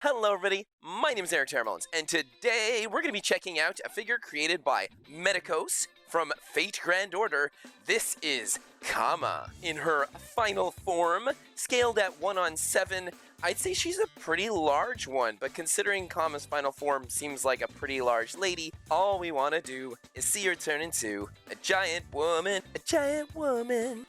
Hello everybody, my name is Eric Termelins, and today we're going to be checking out a figure created by Medicos from Fate Grand Order. This is Kama in her final form, scaled at 1:7. I'd say she's a pretty large one, but considering Kama's final form seems like a pretty large lady, all we want to do is see her turn into a giant woman. A giant woman.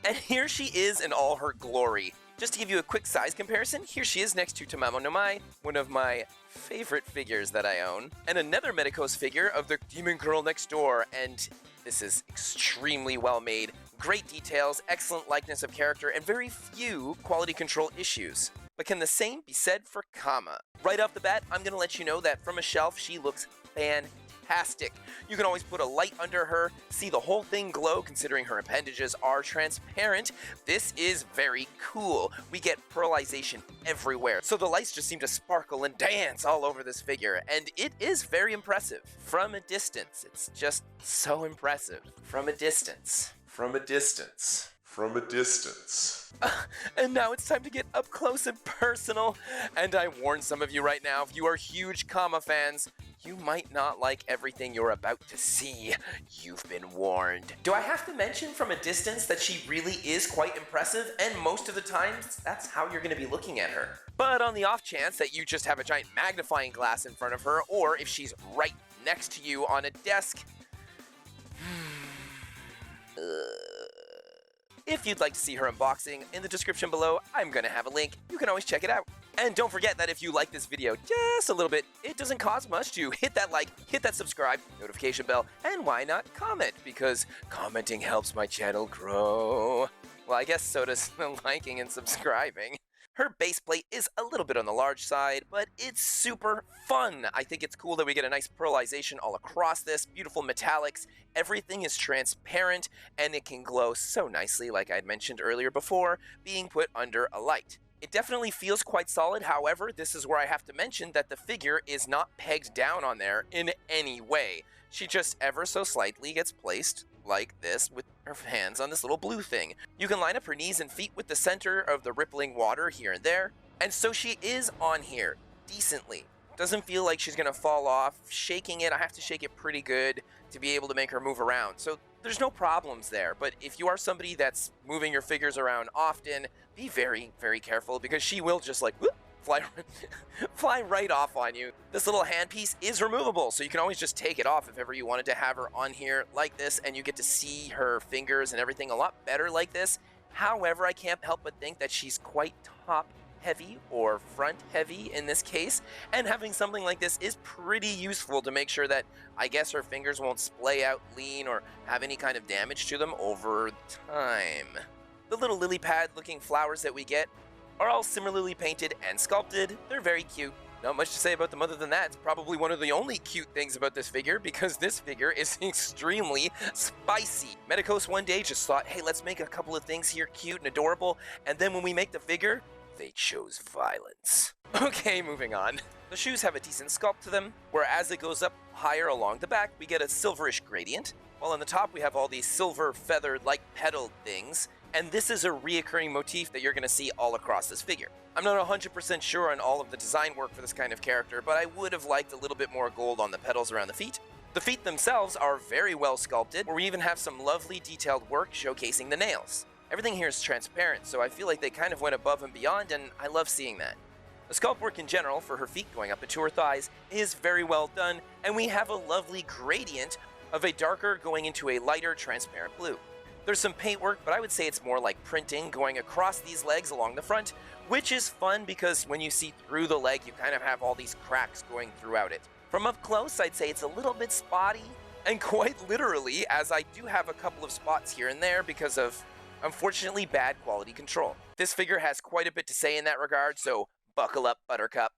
And here she is in all her glory. Just to give you a quick size comparison, here she is next to Tamamo no Mai, one of my favorite figures that I own, and another Medicos figure of the demon girl next door, and this is extremely well made, great details, excellent likeness of character, and very few quality control issues. But can the same be said for Kama? Right off the bat, I'm going to let you know that from a shelf, she looks fantastic. You can always put a light under her, see the whole thing glow considering her appendages are transparent. This is very cool. We get pearlization everywhere, so the lights just seem to sparkle and dance all over this figure, and it is very impressive. From a distance, it's just so impressive. From a distance. From a distance. From a distance. And now it's time to get up close and personal. And I warn some of you right now, if you are huge Kama fans, you might not like everything you're about to see. You've been warned. Do I have to mention from a distance that she really is quite impressive, and most of the times, that's how you're going to be looking at her. But on the off chance that you just have a giant magnifying glass in front of her, or if she's right next to you on a desk, if you'd like to see her unboxing, in the description below, I'm going to have a link. You can always check it out. And don't forget that if you like this video just a little bit, it doesn't cost much to hit that like, hit that subscribe, notification bell, and why not comment? Because commenting helps my channel grow. Well, I guess so does the liking and subscribing. Her base plate is a little bit on the large side, but it's super fun. I think it's cool that we get a nice pearlization all across this, beautiful metallics. Everything is transparent, and it can glow so nicely, like I'd mentioned earlier before, being put under a light. It definitely feels quite solid. However, this is where I have to mention that the figure is not pegged down on there in any way. She just ever so slightly gets placed like this with her hands on this little blue thing. You can line up her knees and feet with the center of the rippling water here and there. And so she is on here decently. Doesn't feel like she's gonna fall off. Shaking it, I have to shake it pretty good to be able to make her move around. So there's no problems there. But if you are somebody that's moving your figures around often, be very, very careful, because she will just like whoop, fly right off on you. This little handpiece is removable, so you can always just take it off if ever you wanted to have her on here like this, and you get to see her fingers and everything a lot better like this. However, I can't help but think that she's quite top heavy or front heavy in this case, and having something like this is pretty useful to make sure that, I guess, her fingers won't splay out, lean, or have any kind of damage to them over time. The little lily pad looking flowers that we get are all similarly painted and sculpted. They're very cute. Not much to say about them other than that. It's probably one of the only cute things about this figure, because this figure is extremely spicy. Medicos one day just thought, hey, let's make a couple of things here cute and adorable, and then when we make the figure, they chose violence. Okay, moving on. The shoes have a decent sculpt to them, where as it goes up higher along the back, we get a silverish gradient, while on the top we have all these silver feathered-like petaled things, and this is a reoccurring motif that you're going to see all across this figure. I'm not 100% sure on all of the design work for this kind of character, but I would have liked a little bit more gold on the petals around the feet. The feet themselves are very well sculpted, where we even have some lovely detailed work showcasing the nails. Everything here is transparent, so I feel like they kind of went above and beyond, and I love seeing that. The sculpt work in general for her feet going up into her thighs is very well done, and we have a lovely gradient of a darker going into a lighter transparent blue. There's some paint work, but I would say it's more like printing going across these legs along the front, which is fun because when you see through the leg, you kind of have all these cracks going throughout it. From up close, I'd say it's a little bit spotty, and quite literally, as I do have a couple of spots here and there because of, unfortunately, bad quality control. This figure has quite a bit to say in that regard, so buckle up, Buttercup.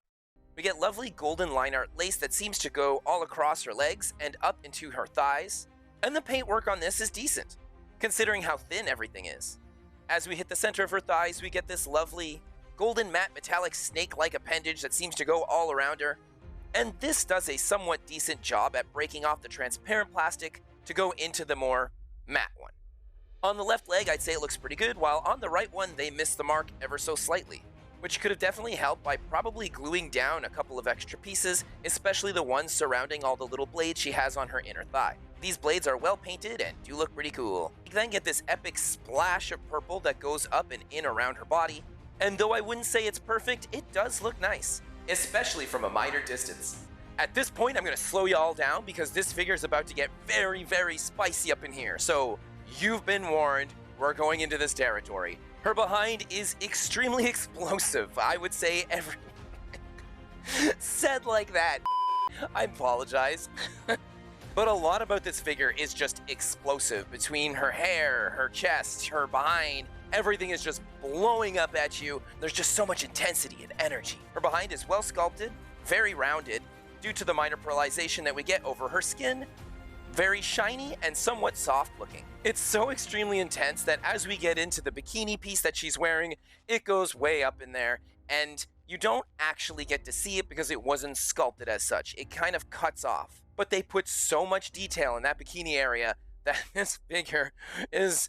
We get lovely golden line art lace that seems to go all across her legs and up into her thighs, and the paintwork on this is decent, considering how thin everything is. As we hit the center of her thighs, we get this lovely golden matte metallic snake-like appendage that seems to go all around her, and this does a somewhat decent job at breaking off the transparent plastic to go into the more matte one. On the left leg, I'd say it looks pretty good, while on the right one, they missed the mark ever so slightly. which could have definitely helped by probably gluing down a couple of extra pieces, especially the ones surrounding all the little blades she has on her inner thigh. These blades are well painted and do look pretty cool. You then get this epic splash of purple that goes up and in around her body, and though I wouldn't say it's perfect, it does look nice, especially from a minor distance. At this point, I'm going to slow you all down because this figure is about to get very, very spicy up in here, so you've been warned, we're going into this territory. Her behind is extremely explosive. I would say every... Said like that. I apologize. But a lot about this figure is just explosive. Between her hair, her chest, her behind, everything is just blowing up at you. There's just so much intensity and energy. Her behind is well sculpted, very rounded, due to the minor pearlization that we get over her skin, very shiny and somewhat soft looking. It's so extremely intense that as we get into the bikini piece that she's wearing, it goes way up in there, and you don't actually get to see it because it wasn't sculpted as such. It kind of cuts off. But they put so much detail in that bikini area that this figure is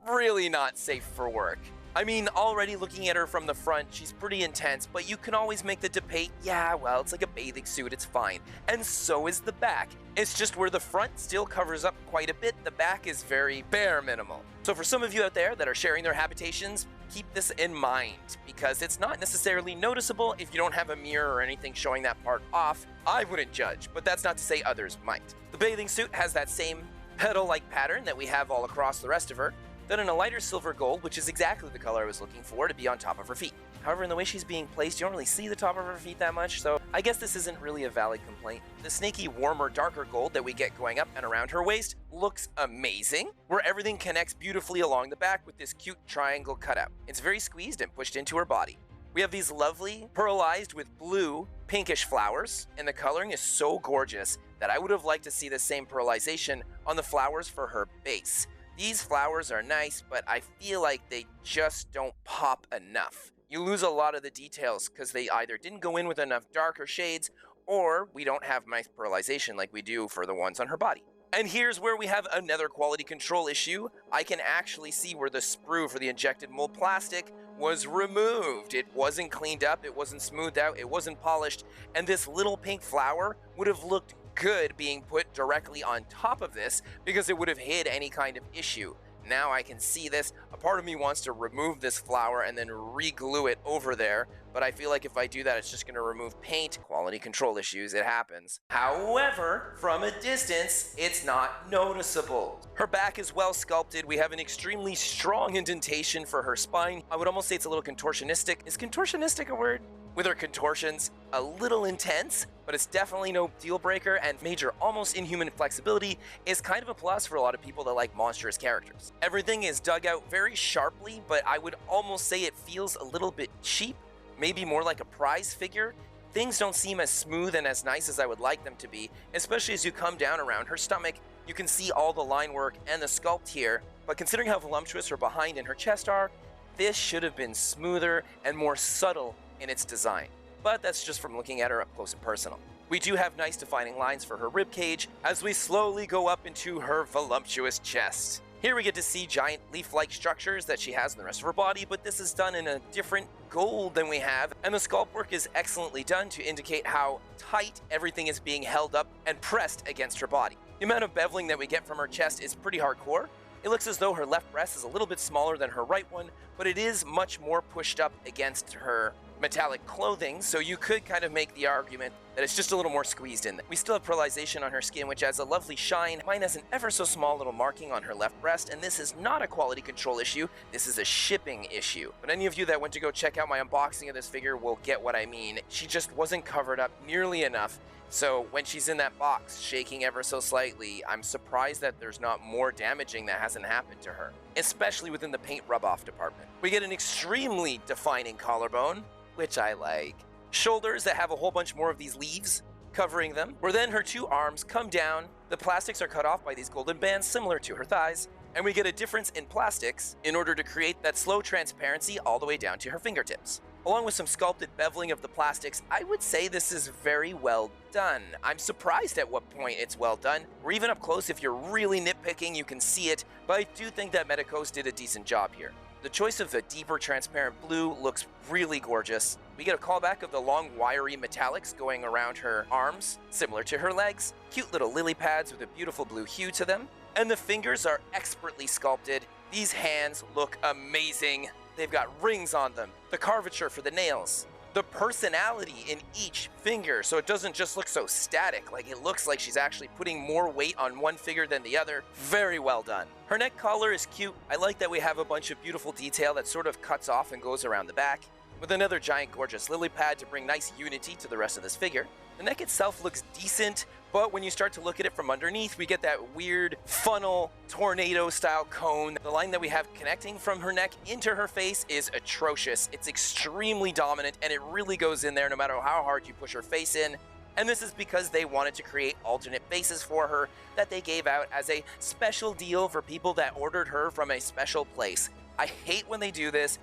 really not safe for work. I mean, already looking at her from the front, she's pretty intense, but you can always make the debate, yeah, well, it's like a bathing suit, it's fine. And so is the back. It's just where the front still covers up quite a bit, the back is very bare minimal. So for some of you out there that are sharing their habitations, keep this in mind, because it's not necessarily noticeable if you don't have a mirror or anything showing that part off. I wouldn't judge, but that's not to say others might. The bathing suit has that same petal-like pattern that we have all across the rest of her, done in a lighter silver gold, which is exactly the color I was looking for to be on top of her feet. However, in the way she's being placed, you don't really see the top of her feet that much, so I guess this isn't really a valid complaint. The snaky, warmer, darker gold that we get going up and around her waist looks amazing, where everything connects beautifully along the back with this cute triangle cutout. It's very squeezed and pushed into her body. We have these lovely, pearlized with blue, pinkish flowers, and the coloring is so gorgeous that I would have liked to see the same pearlization on the flowers for her base. These flowers are nice, but I feel like they just don't pop enough. You lose a lot of the details because they either didn't go in with enough darker shades, or we don't have nice pearlization like we do for the ones on her body. And here's where we have another quality control issue. I can actually see where the sprue for the injected mold plastic was removed. It wasn't cleaned up, it wasn't smoothed out, it wasn't polished, and this little pink flower would have looked good being put directly on top of this because it would have hid any kind of issue. Now I can see this. A part of me wants to remove this flower and then re-glue it over there, but I feel like if I do that, it's just going to remove paint. Quality control issues, it happens. However, from a distance, it's not noticeable. Her back is well sculpted. We have an extremely strong indentation for her spine. I would almost say it's a little contortionistic. Is contortionistic a word? With her contortions, a little intense, but it's definitely no deal breaker, and major almost inhuman flexibility is kind of a plus for a lot of people that like monstrous characters. Everything is dug out very sharply, but I would almost say it feels a little bit cheap, maybe more like a prize figure. Things don't seem as smooth and as nice as I would like them to be, especially as you come down around her stomach. You can see all the line work and the sculpt here, but considering how voluptuous her behind and her chest are, this should have been smoother and more subtle in its design. But that's just from looking at her up close and personal. We do have nice defining lines for her ribcage as we slowly go up into her voluptuous chest. Here we get to see giant leaf-like structures that she has in the rest of her body, but this is done in a different gold than we have, and the sculpt work is excellently done to indicate how tight everything is being held up and pressed against her body. The amount of beveling that we get from her chest is pretty hardcore. It looks as though her left breast is a little bit smaller than her right one, but it is much more pushed up against her metallic clothing, so you could kind of make the argument that it's just a little more squeezed in there. We still have pearlization on her skin, which has a lovely shine. Mine has an ever so small little marking on her left breast, and this is not a quality control issue, this is a shipping issue. But any of you that went to go check out my unboxing of this figure will get what I mean. She just wasn't covered up nearly enough, so when she's in that box, shaking ever so slightly, I'm surprised that there's not more damaging that hasn't happened to her, especially within the paint rub-off department. We get an extremely defining collarbone, which I like. Shoulders that have a whole bunch more of these leaves covering them, where then her two arms come down, the plastics are cut off by these golden bands similar to her thighs, and we get a difference in plastics in order to create that slow transparency all the way down to her fingertips. Along with some sculpted beveling of the plastics, I would say this is very well done. I'm surprised at what point it's well done. We're even up close, if you're really nitpicking, you can see it, but I do think that Medicos did a decent job here. The choice of a deeper transparent blue looks really gorgeous. We get a callback of the long wiry metallics going around her arms, similar to her legs, cute little lily pads with a beautiful blue hue to them, and the fingers are expertly sculpted. These hands look amazing. They've got rings on them, the curvature for the nails, the personality in each finger, so it doesn't just look so static, like it looks like she's actually putting more weight on one finger than the other. Very well done. Her neck collar is cute. I like that we have a bunch of beautiful detail that sort of cuts off and goes around the back, with another giant gorgeous lily pad to bring nice unity to the rest of this figure. The neck itself looks decent, but when you start to look at it from underneath, we get that weird funnel tornado style cone. The line that we have connecting from her neck into her face is atrocious. It's extremely dominant and it really goes in there no matter how hard you push her face in. And this is because they wanted to create alternate faces for her that they gave out as a special deal for people that ordered her from a special place. I hate when they do this.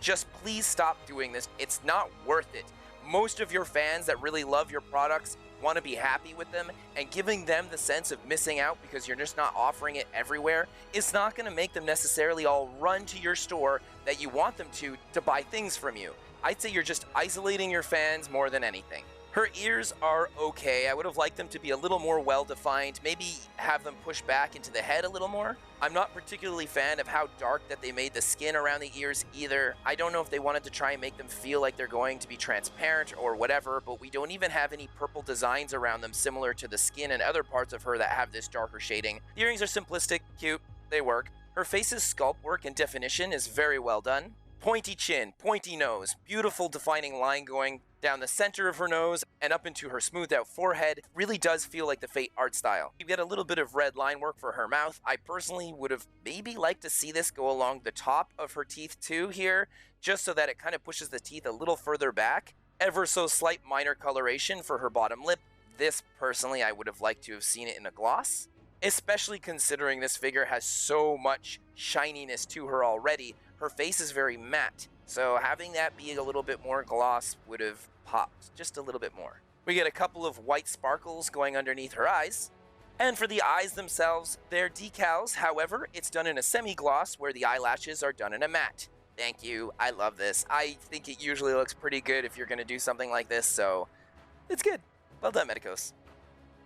Just please stop doing this. It's not worth it. Most of your fans that really love your products want to be happy with them, and giving them the sense of missing out because you're just not offering it everywhere is not going to make them necessarily all run to your store that you want them to buy things from you. I'd say you're just isolating your fans more than anything. Her ears are okay. I would have liked them to be a little more well-defined, maybe have them push back into the head a little more. I'm not particularly a fan of how dark that they made the skin around the ears either. I don't know if they wanted to try and make them feel like they're going to be transparent or whatever, but we don't even have any purple designs around them similar to the skin and other parts of her that have this darker shading. The earrings are simplistic, cute, they work. Her face's sculpt work and definition is very well done. Pointy chin, pointy nose, beautiful defining line going down the center of her nose and up into her smoothed out forehead. Really does feel like the Fate art style. You get a little bit of red line work for her mouth. I personally would have maybe liked to see this go along the top of her teeth too here, just so that it kind of pushes the teeth a little further back. Ever so slight minor coloration for her bottom lip. This personally I would have liked to have seen it in a gloss, especially considering this figure has so much shininess to her already. Her face is very matte, so having that be a little bit more gloss would have popped just a little bit more. We get a couple of white sparkles going underneath her eyes. And for the eyes themselves, they're decals. However, it's done in a semi-gloss where the eyelashes are done in a matte. Thank you. I love this. I think it usually looks pretty good if you're going to do something like this, so it's good. Well done, Medicos.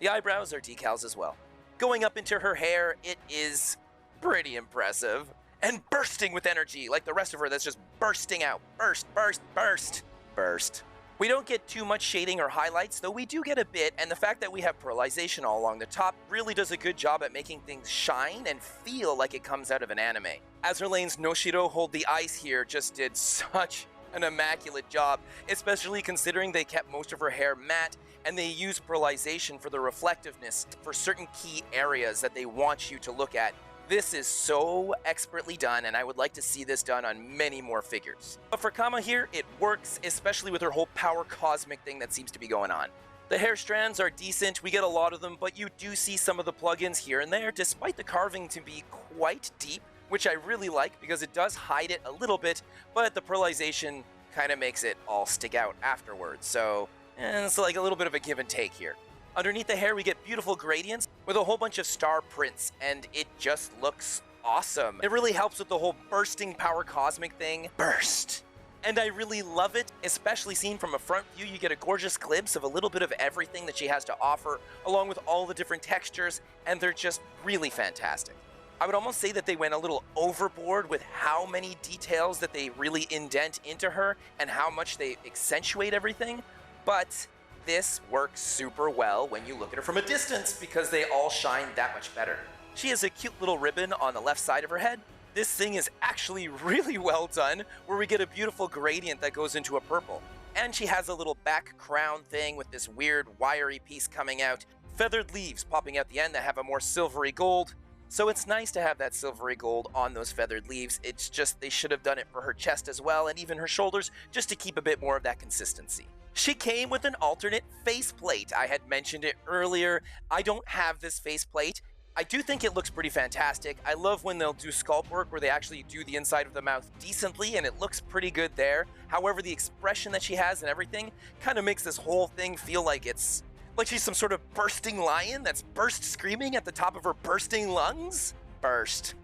The eyebrows are decals as well. Going up into her hair, it is pretty impressive. And bursting with energy, like the rest of her that's just bursting out. Burst, burst, burst, burst. We don't get too much shading or highlights, though we do get a bit, and the fact that we have pearlization all along the top really does a good job at making things shine and feel like it comes out of an anime. Azur Lane's Noshiro Hold the Ice here just did such an immaculate job, especially considering they kept most of her hair matte and they use pearlization for the reflectiveness for certain key areas that they want you to look at. This is so expertly done, and I would like to see this done on many more figures. But for Kama here, it works, especially with her whole power cosmic thing that seems to be going on. The hair strands are decent, we get a lot of them, but you do see some of the plugins here and there, despite the carving to be quite deep, which I really like because it does hide it a little bit, but the pearlization kind of makes it all stick out afterwards, so it's like a little bit of a give and take here. Underneath the hair, we get beautiful gradients with a whole bunch of star prints, and it just looks awesome. It really helps with the whole bursting power cosmic thing. Burst! And I really love it, especially seen from a front view. You get a gorgeous glimpse of a little bit of everything that she has to offer, along with all the different textures, and they're just really fantastic. I would almost say that they went a little overboard with how many details that they really indent into her and how much they accentuate everything, but this works super well when you look at her from a distance because they all shine that much better. She has a cute little ribbon on the left side of her head. This thing is actually really well done, where we get a beautiful gradient that goes into a purple. And she has a little back crown thing with this weird wiry piece coming out, feathered leaves popping out the end that have a more silvery gold. So it's nice to have that silvery gold on those feathered leaves. It's just they should have done it for her chest as well, and even her shoulders, just to keep a bit more of that consistency. She came with an alternate faceplate. I had mentioned it earlier. I don't have this faceplate. I do think it looks pretty fantastic. I love when they'll do sculpt work where they actually do the inside of the mouth decently, and it looks pretty good there. However, the expression that she has and everything kind of makes this whole thing feel like it's like she's some sort of bursting lion that's burst screaming at the top of her bursting lungs. Burst.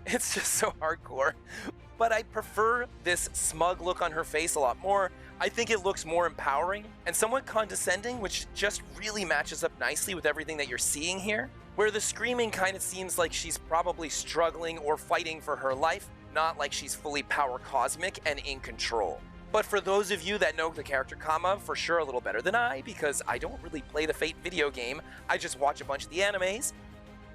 It's just so hardcore. but I prefer this smug look on her face a lot more. I think it looks more empowering and somewhat condescending, which just really matches up nicely with everything that you're seeing here, where the screaming kind of seems like she's probably struggling or fighting for her life, not like she's fully power cosmic and in control. But for those of you that know the character Kama for sure a little better than I, because I don't really play the Fate video game, I just watch a bunch of the animes,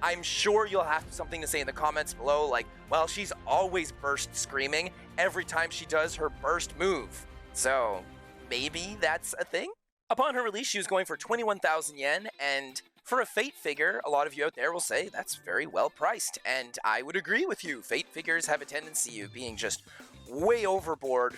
I'm sure you'll have something to say in the comments below, like, well, she's always burst screaming every time she does her burst move. So maybe that's a thing? Upon her release, she was going for 21,000 yen, and for a Fate figure, a lot of you out there will say that's very well priced, and I would agree with you. Fate figures have a tendency of being just way overboard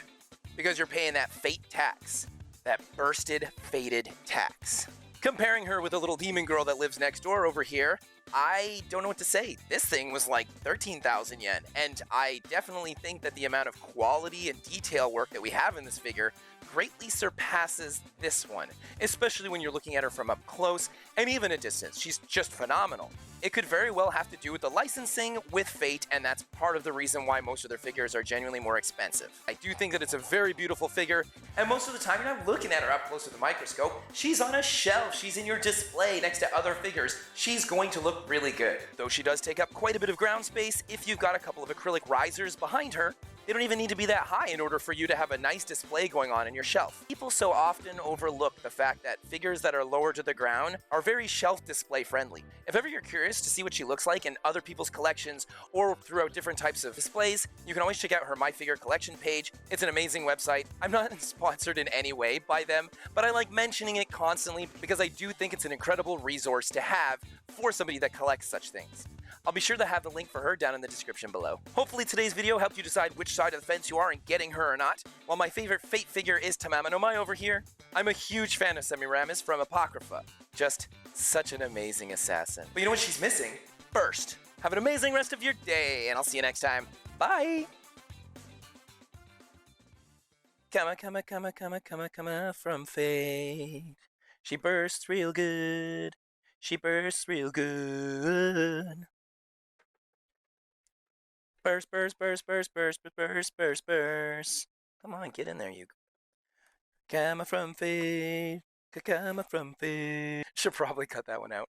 because you're paying that Fate tax, that bursted, fated tax. Comparing her with a little demon girl that lives next door over here, I don't know what to say. This thing was like 13,000 yen, and I definitely think that the amount of quality and detail work that we have in this figure greatly surpasses this one, especially when you're looking at her from up close and even a distance. She's just phenomenal. It could very well have to do with the licensing with Fate, and that's part of the reason why most of their figures are genuinely more expensive. I do think that it's a very beautiful figure, and most of the time you're not looking at her up close with a microscope. She's on a shelf, she's in your display next to other figures. She's going to look really good. Though she does take up quite a bit of ground space if you've got a couple of acrylic risers behind her. They don't even need to be that high in order for you to have a nice display going on in your shelf. People so often overlook the fact that figures that are lower to the ground are very shelf display friendly. If ever you're curious to see what she looks like in other people's collections or throughout different types of displays, you can always check out her My Figure collection page. It's an amazing website. I'm not sponsored in any way by them, but I like mentioning it constantly because I do think it's an incredible resource to have for somebody that collects such things. I'll be sure to have the link for her down in the description below. Hopefully today's video helped you decide which side of the fence you are in getting her or not. While my favorite Fate figure is Tamama no Mai over here, I'm a huge fan of Semiramis from Apocrypha. Just such an amazing assassin. But you know what she's missing? Burst. Have an amazing rest of your day, and I'll see you next time. Bye! Come from Fate. She bursts real good. She bursts real good. Burst, burst, burst, burst, burst, burst, burst, burst. Come on, get in there, you. Come from Fate. Come from Fate. Should probably cut that one out.